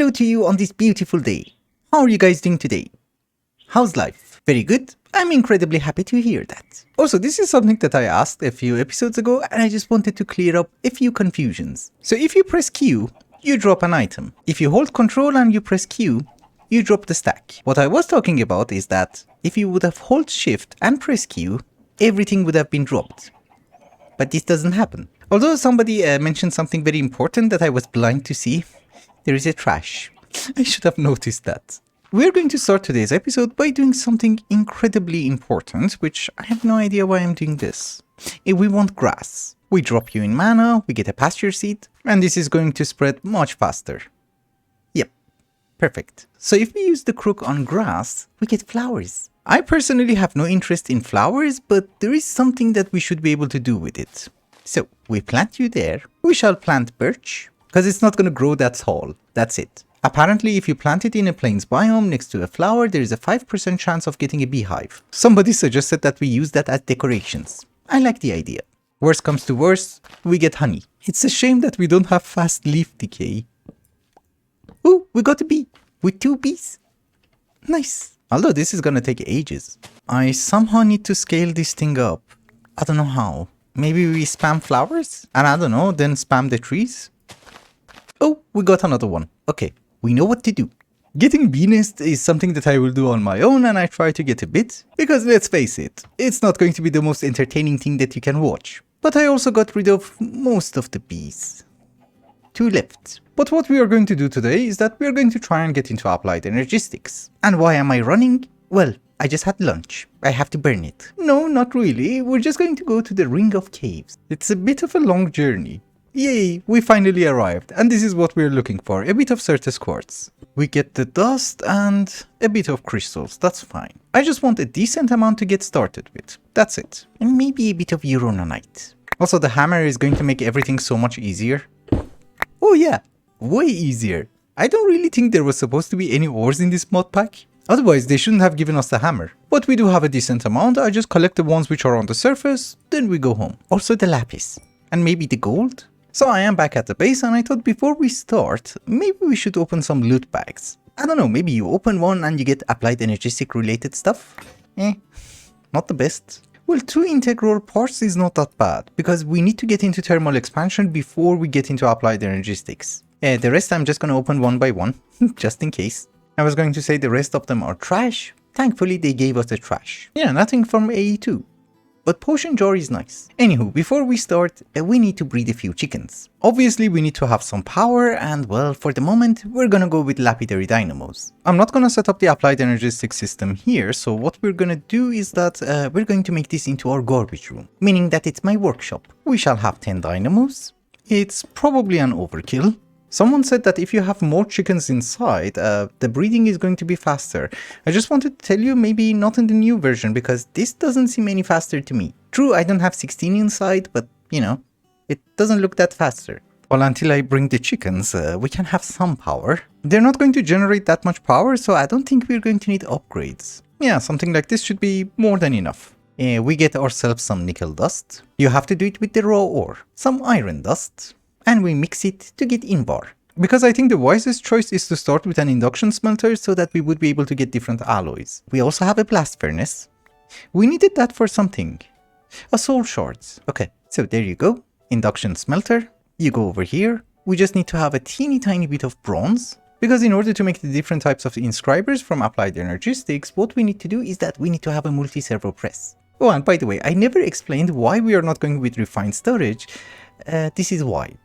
Hello to you on this beautiful day. How are you guys doing today? How's life? Very good? I'm incredibly happy to hear that. Also, this is something that I asked a few episodes ago and I just wanted to clear up a few confusions. So if you press Q, you drop an item. If you hold Control and you press Q, you drop the stack. What I was talking about is that if you would have hold Shift and press Q, everything would have been dropped. But this doesn't happen. Although somebody mentioned something very important that I was blind to see. There is a trash. I should have noticed that. We're going to start today's episode by doing something incredibly important, which I have no idea why I'm doing this. If we want grass, we drop you in mana, we get a pasture seed, and this is going to spread much faster. Yep, perfect. So if we use the crook on grass, we get flowers. I personally have no interest in flowers, but there is something that we should be able to do with it. So we plant you there, we shall plant birch, because it's not going to grow that tall, that's it. Apparently, if you plant it in a plains biome next to a flower, there is a 5% chance of getting a beehive. Somebody suggested that we use that as decorations. I like the idea. Worst comes to worst, we get honey. It's a shame that we don't have fast leaf decay. Ooh, we got a bee, with 2 bees. Nice. Although this is going to take ages. I somehow need to scale this thing up. I don't know how. Maybe we spam flowers? And I don't know, then spam the trees? Oh, we got another one. Okay, we know what to do. Getting bee nest is something that I will do on my own and I try to get a bit. Because let's face it, it's not going to be the most entertaining thing that you can watch. But I also got rid of most of the bees. 2 left. But what we are going to do today is that we are going to try and get into applied energistics. And why am I running? Well, I just had lunch. I have to burn it. No, not really. We're just going to go to the Ring of Caves. It's a bit of a long journey. Yay, we finally arrived, and this is what we're looking for, a bit of Certus quartz. We get the dust and a bit of crystals, that's fine. I just want a decent amount to get started with, that's it. And maybe a bit of Uranite. Also, the hammer is going to make everything so much easier. Oh yeah, way easier. I don't really think there was supposed to be any ores in this mod pack. Otherwise, they shouldn't have given us the hammer. But we do have a decent amount, I just collect the ones which are on the surface, then we go home. Also the lapis. And maybe the gold? So I am back at the base and I thought before we start, maybe we should open some loot bags. I don't know, maybe you open one and you get applied energistic related stuff? Not the best. Well, 2 integral parts is not that bad, because we need to get into thermal expansion before we get into applied energistics. The rest I'm just gonna open one by one, just in case. I was going to say the rest of them are trash. Thankfully they gave us the trash. Yeah, nothing from AE2. But potion jar is nice. Anywho, before we start, we need to breed a few chickens. Obviously we need to have some power and well, for the moment, we're gonna go with lapidary dynamos. I'm not gonna set up the applied energistic system here, so what we're gonna do is that we're going to make this into our garbage room. Meaning that it's my workshop. We shall have 10 dynamos. It's probably an overkill. Someone said that if you have more chickens inside, the breeding is going to be faster. I just wanted to tell you, maybe not in the new version, because this doesn't seem any faster to me. True, I don't have 16 inside, but, you know, it doesn't look that faster. Well, until I bring the chickens, we can have some power. They're not going to generate that much power, so I don't think we're going to need upgrades. Yeah, something like this should be more than enough. We get ourselves some nickel dust. You have to do it with the raw ore. Some iron dust. And we mix it to get Invar. Because I think the wisest choice is to start with an induction smelter so that we would be able to get different alloys. We also have a blast furnace. We needed that for something. A soul shards. Okay, so there you go. Induction smelter. You go over here. We just need to have a teeny tiny bit of bronze. Because in order to make the different types of inscribers from applied energistics, what we need to do is that we need to have a multi-servo press. Oh, and by the way, I never explained why we are not going with refined storage. This is why.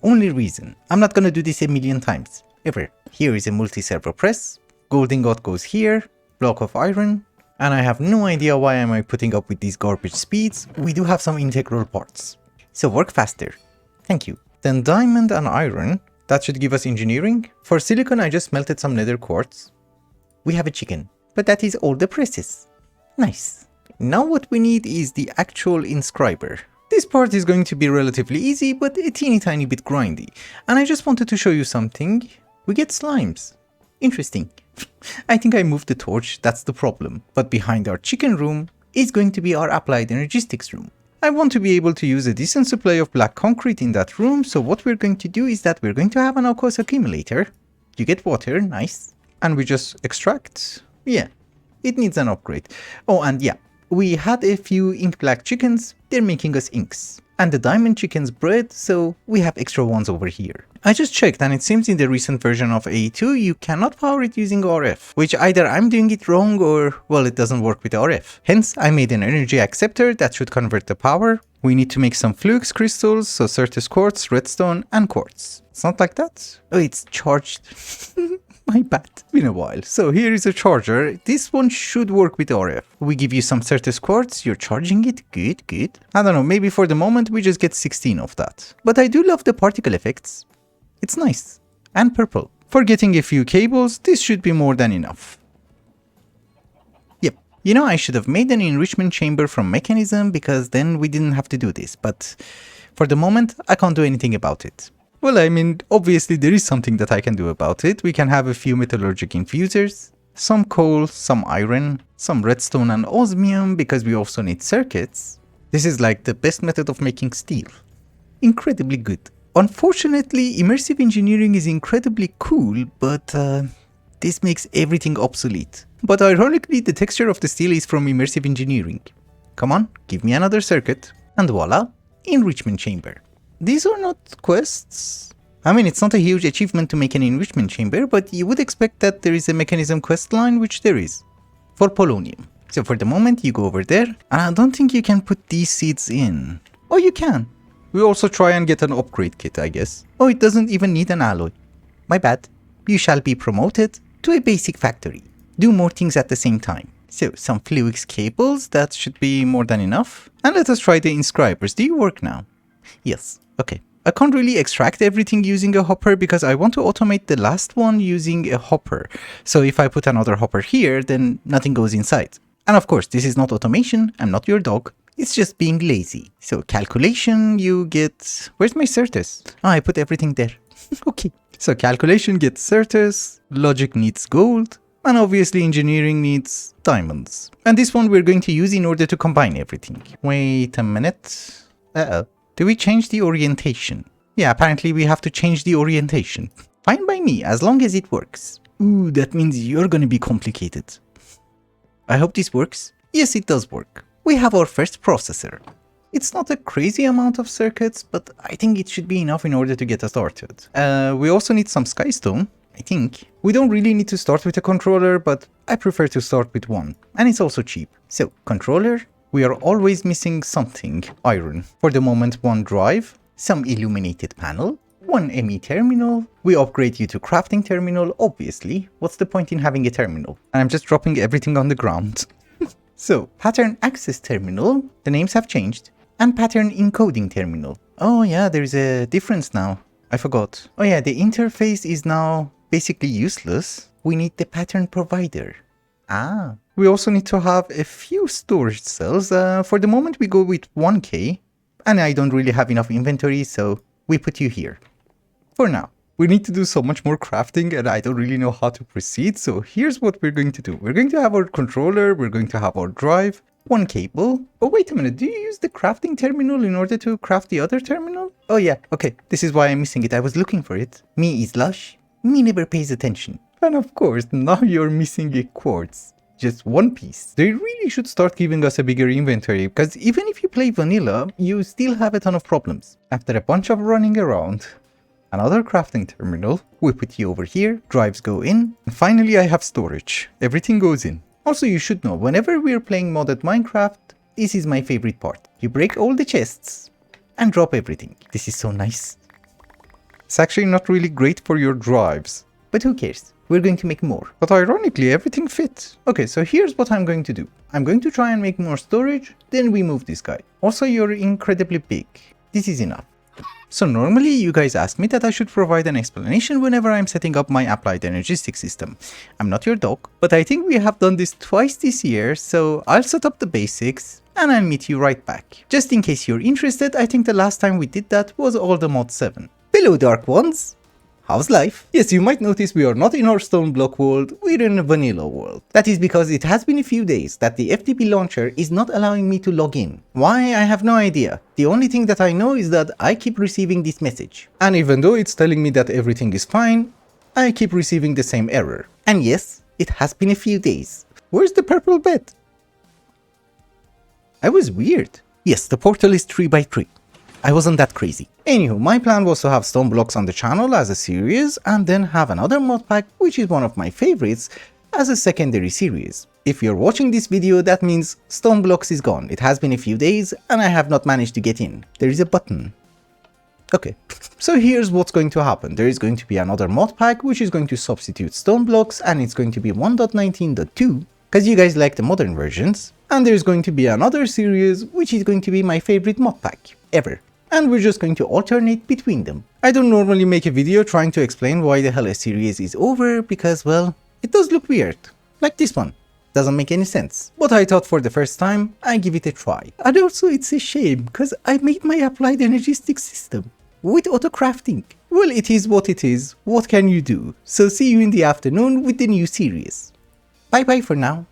Only reason. I'm not gonna do this a million times. Ever. Here is a multi-servo press. Gold ingot goes here. Block of iron. And I have no idea why am I putting up with these garbage speeds. We do have some integral parts. So work faster. Thank you. Then diamond and iron. That should give us engineering. For silicon I just melted some nether quartz. We have a chicken. But that is all the presses. Nice. Now what we need is the actual inscriber. This part is going to be relatively easy, but a teeny tiny bit grindy. And I just wanted to show you something. We get slimes. Interesting. I think I moved the torch, that's the problem. But behind our chicken room is going to be our applied energistics room. I want to be able to use a decent supply of black concrete in that room, so what we're going to do is that we're going to have an aqueous accumulator. You get water, nice. And we just extract. Yeah, it needs an upgrade. Oh, and yeah, we had a few ink black chickens. They're making us inks. And the diamond chickens bred, so we have extra ones over here. I just checked and it seems in the recent version of A2 you cannot power it using RF, which either I'm doing it wrong or, well, it doesn't work with RF. Hence, I made an energy acceptor that should convert the power. We need to make some flux crystals, so Certus quartz, redstone, and quartz. It's not like that. Oh, it's charged. My bad. It's been a while. So here is a charger. This one should work with RF. We give you some Certus quartz. You're charging it. Good, good. I don't know. Maybe for the moment we just get 16 of that. But I do love the particle effects. It's nice. And purple. For getting a few cables, this should be more than enough. Yep. You know, I should have made an enrichment chamber from mechanism because then we didn't have to do this. But for the moment, I can't do anything about it. Well, I mean, obviously there is something that I can do about it. We can have a few metallurgic infusers, some coal, some iron, some redstone and osmium because we also need circuits. This is like the best method of making steel. Incredibly good. Unfortunately, immersive engineering is incredibly cool, but this makes everything obsolete. But ironically, the texture of the steel is from immersive engineering. Come on, give me another circuit. And voila, enrichment chamber. These are not quests. I mean, it's not a huge achievement to make an enrichment chamber, but you would expect that there is a mechanism quest line, which there is, for polonium. So for the moment, you go over there, and I don't think you can put these seeds in. Oh, you can. We also try and get an upgrade kit, I guess. Oh, it doesn't even need an alloy. My bad. You shall be promoted to a basic factory. Do more things at the same time. So, some flux cables, that should be more than enough. And let us try the inscribers. Do you work now? Yes. Okay. I can't really extract everything using a hopper because I want to automate the last one using a hopper. So if I put another hopper here, then nothing goes inside. And of course, this is not automation. I'm not your dog. It's just being lazy. So calculation, you get... Where's my Certus? Oh, I put everything there. Okay. So calculation gets Certus, logic needs gold, and obviously engineering needs diamonds. And this one we're going to use in order to combine everything. Wait a minute. Uh-oh. Do we change the orientation? Yeah, apparently we have to change the orientation. Fine by me, as long as it works. Ooh, that means you're gonna be complicated. I hope this works. Yes, it does work. We have our first processor. It's not a crazy amount of circuits, but I think it should be enough in order to get us started. We also need some skystone, I think. We don't really need to start with a controller, but I prefer to start with one. And it's also cheap. So, controller. We are always missing something. Iron. For the moment, one drive, some illuminated panel, one ME terminal. We upgrade you to crafting terminal, obviously. What's the point in having a terminal? And I'm just dropping everything on the ground. So, pattern access terminal. The names have changed. And pattern encoding terminal. Oh yeah, there's a difference now. I forgot. Oh yeah, the interface is now basically useless. We need the pattern provider. Ah. We also need to have a few storage cells. For the moment we go with 1k. And I don't really have enough inventory, so we put you here. For now. We need to do so much more crafting and I don't really know how to proceed. So here's what we're going to do. We're going to have our controller. We're going to have our drive. One cable. Oh, wait a minute. Do you use the crafting terminal in order to craft the other terminal? Oh yeah. Okay. This is why I'm missing it. I was looking for it. Me is Lush. Me never pays attention. And of course, now you're missing a quartz. Just one piece. They really should start giving us a bigger inventory because even if you play vanilla, you still have a ton of problems. After a bunch of running around, another crafting terminal, we put you over here, drives go in, and finally I have storage. Everything goes in. Also, you should know, whenever we're playing modded Minecraft, this is my favorite part. You break all the chests and drop everything. This is so nice. It's actually not really great for your drives, but who cares? We're going to make more. But ironically, everything fits. Okay, so here's what I'm going to do. I'm going to try and make more storage, then we move this guy. Also, you're incredibly big. This is enough. So normally you guys ask me that I should provide an explanation whenever I'm setting up my applied energistic system. I'm not your dog, but I think we have done this twice this year, so I'll set up the basics and I'll meet you right back. Just in case you're interested, I think the last time we did that was all the mod 7. Hello Dark Ones! How's life? Yes, you might notice we are not in our StoneBlock world, we're in a vanilla world. That is because it has been a few days that the FTP launcher is not allowing me to log in. Why? I have no idea. The only thing that I know is that I keep receiving this message. And even though it's telling me that everything is fine, I keep receiving the same error. And yes, it has been a few days. Where's the purple bed? I was weird. Yes, the portal is 3x3. I wasn't that crazy. Anywho, my plan was to have stone blocks on the channel as a series and then have another mod pack, which is one of my favorites, as a secondary series. If you're watching this video, that means stone blocks is gone. It has been a few days and I have not managed to get in. There is a button. Okay, so here's what's going to happen. There is going to be another mod pack which is going to substitute stone blocks, and it's going to be 1.19.2 because you guys like the modern versions. And there's going to be another series which is going to be my favorite mod pack ever. And we're just going to alternate between them. I don't normally make a video trying to explain why the hell a series is over because, well, it does look weird. Like this one. Doesn't make any sense. But I thought for the first time, I give it a try. And also it's a shame because I made my applied energy stick system with auto crafting. Well, it is what it is. What can you do? So see you in the afternoon with the new series. Bye bye for now.